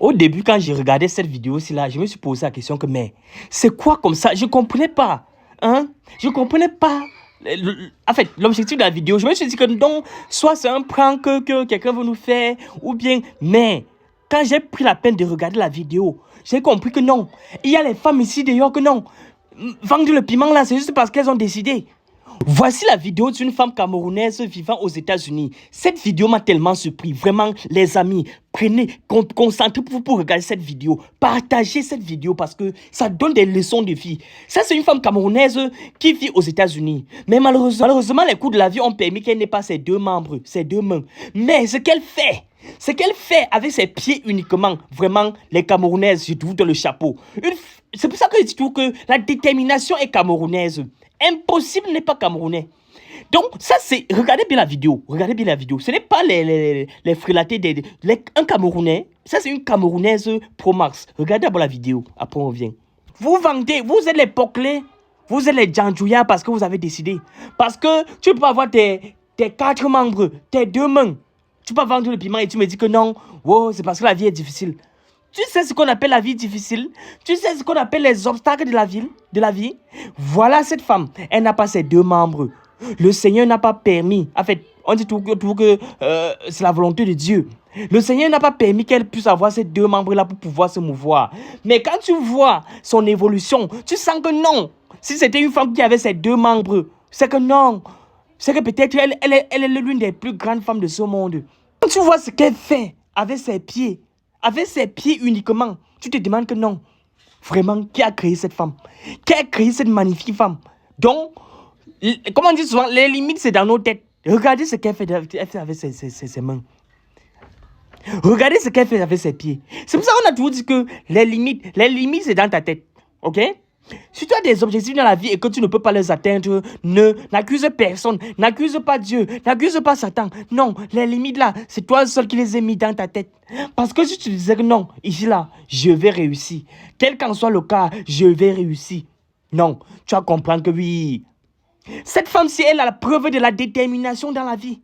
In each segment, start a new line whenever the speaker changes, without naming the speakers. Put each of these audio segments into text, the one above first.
Au début, quand j'ai regardé cette vidéo-ci là, je me suis posé la question que, mais c'est quoi comme ça? Je ne comprenais pas. Hein? Je ne comprenais pas. En fait, l'objectif de la vidéo, je me suis dit que non, soit c'est un prank que quelqu'un veut nous faire, ou bien, mais quand j'ai pris la peine de regarder la vidéo, j'ai compris que non. Il y a les femmes ici d'ailleurs que non. Vendre le piment là, c'est juste parce qu'elles ont décidé. Voici la vidéo d'une femme camerounaise vivant aux États-Unis. Cette vidéo m'a tellement surpris. Vraiment, les amis, concentrez-vous pour regarder cette vidéo. Partagez cette vidéo parce que ça donne des leçons de vie. Ça, c'est une femme camerounaise qui vit aux États-Unis. Mais malheureusement, les coups de la vie ont permis qu'elle n'ait pas ses deux membres, ses deux mains. Mais ce qu'elle fait avec ses pieds uniquement, vraiment, les Camerounaises, je vous donne le chapeau. C'est pour ça que je dis tout que la détermination est camerounaise. Impossible n'est pas camerounais. Donc, ça, c'est... Regardez bien la vidéo. Regardez bien la vidéo. Ce n'est pas les frélatés un Camerounais. Ça, c'est une Camerounaise Pro Max. Regardez d'abord la vidéo. Après, on revient. Vous vendez. Vous êtes les Poclés. Vous êtes les Djandjouya parce que vous avez décidé. Parce que tu peux avoir tes 4 membres, tes 2 mains. Tu peux vendre le piment et tu me dis que non. Oh, c'est parce que la vie est difficile. Tu sais ce qu'on appelle la vie difficile? Tu sais ce qu'on appelle les obstacles de la vie? Voilà cette femme. Elle n'a pas ses 2 membres. Le Seigneur n'a pas permis. En fait, on dit tout que c'est la volonté de Dieu. Le Seigneur n'a pas permis qu'elle puisse avoir ces 2 membres-là pour pouvoir se mouvoir. Mais quand tu vois son évolution, tu sens que non. Si c'était une femme qui avait ses 2 membres, c'est que non. C'est que peut-être elle est l'une des plus grandes femmes de ce monde. Quand tu vois ce qu'elle fait avec ses pieds uniquement, tu te demandes que non. Vraiment, qui a créé cette femme? Qui a créé cette magnifique femme? Donc, comme on dit souvent, les limites, c'est dans nos têtes. Regardez ce qu'elle fait avec ses mains. Regardez ce qu'elle fait avec ses pieds. C'est pour ça qu'on a toujours dit que les limites, c'est dans ta tête. Ok? Si tu as des objectifs dans la vie et que tu ne peux pas les atteindre, n'accuse personne, n'accuse pas Dieu, n'accuse pas Satan. Non, les limites là, c'est toi seul qui les as mis dans ta tête. Parce que si tu disais que non, ici là, je vais réussir. Quel qu'en soit le cas, je vais réussir. Non, tu vas comprendre que oui. Cette femme-ci, elle a la preuve de la détermination dans la vie.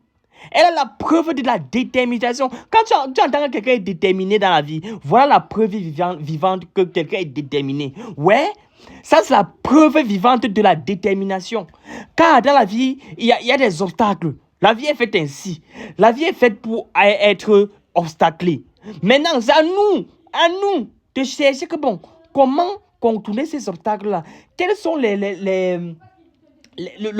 Elle a la preuve de la détermination. Quand tu entends que quelqu'un est déterminé dans la vie, voilà la preuve vivante que quelqu'un est déterminé. Ouais, ça c'est la preuve vivante de la détermination. Car dans la vie, il y a des obstacles. La vie est faite ainsi. La vie est faite pour être obstaclée. Maintenant, c'est à nous de chercher que bon, comment contourner ces obstacles-là. Quels sont le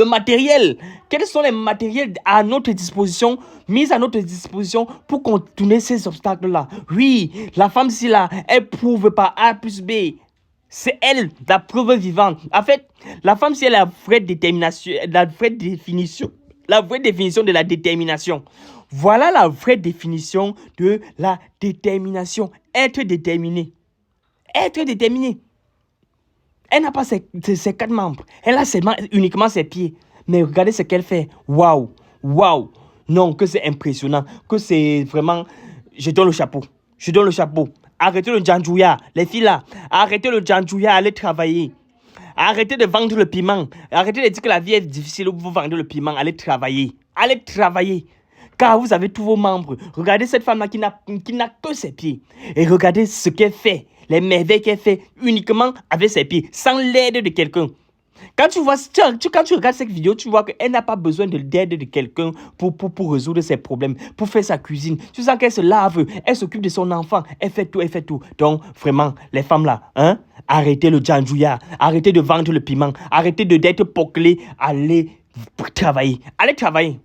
matériel, quels sont les matériels à notre disposition, mis à notre disposition pour contourner ces obstacles-là? Oui, la femme-ci là, elle prouve par A plus B. C'est elle, la preuve vivante. En fait, la femme-ci, elle a la vraie détermination, la vraie définition de la détermination. Voilà la vraie définition de la détermination. Être déterminé. Être déterminé. Elle n'a pas ses 4 membres. Elle a uniquement ses pieds. Mais regardez ce qu'elle fait. Waouh. Waouh. Non, que c'est impressionnant. Que c'est vraiment... Je donne le chapeau. Arrêtez le djandjouya. Les filles là. Arrêtez le djandjouya. Allez travailler. Arrêtez de vendre le piment. Arrêtez de dire que la vie est difficile où vous vendez le piment. Allez travailler. Car vous avez tous vos membres. Regardez cette femme-là qui n'a que ses pieds. Et regardez ce qu'elle fait. Les merveilles qu'elle fait uniquement avec ses pieds, sans l'aide de quelqu'un. Quand tu regardes cette vidéo, tu vois qu'elle n'a pas besoin de l'aide de quelqu'un pour résoudre ses problèmes, pour faire sa cuisine. Tu sens qu'elle se lave, elle s'occupe de son enfant, elle fait tout. Donc, vraiment, les femmes là, arrêtez le djandjouya, arrêtez de vendre le piment, arrêtez d'être poclé, allez travailler. Allez travailler.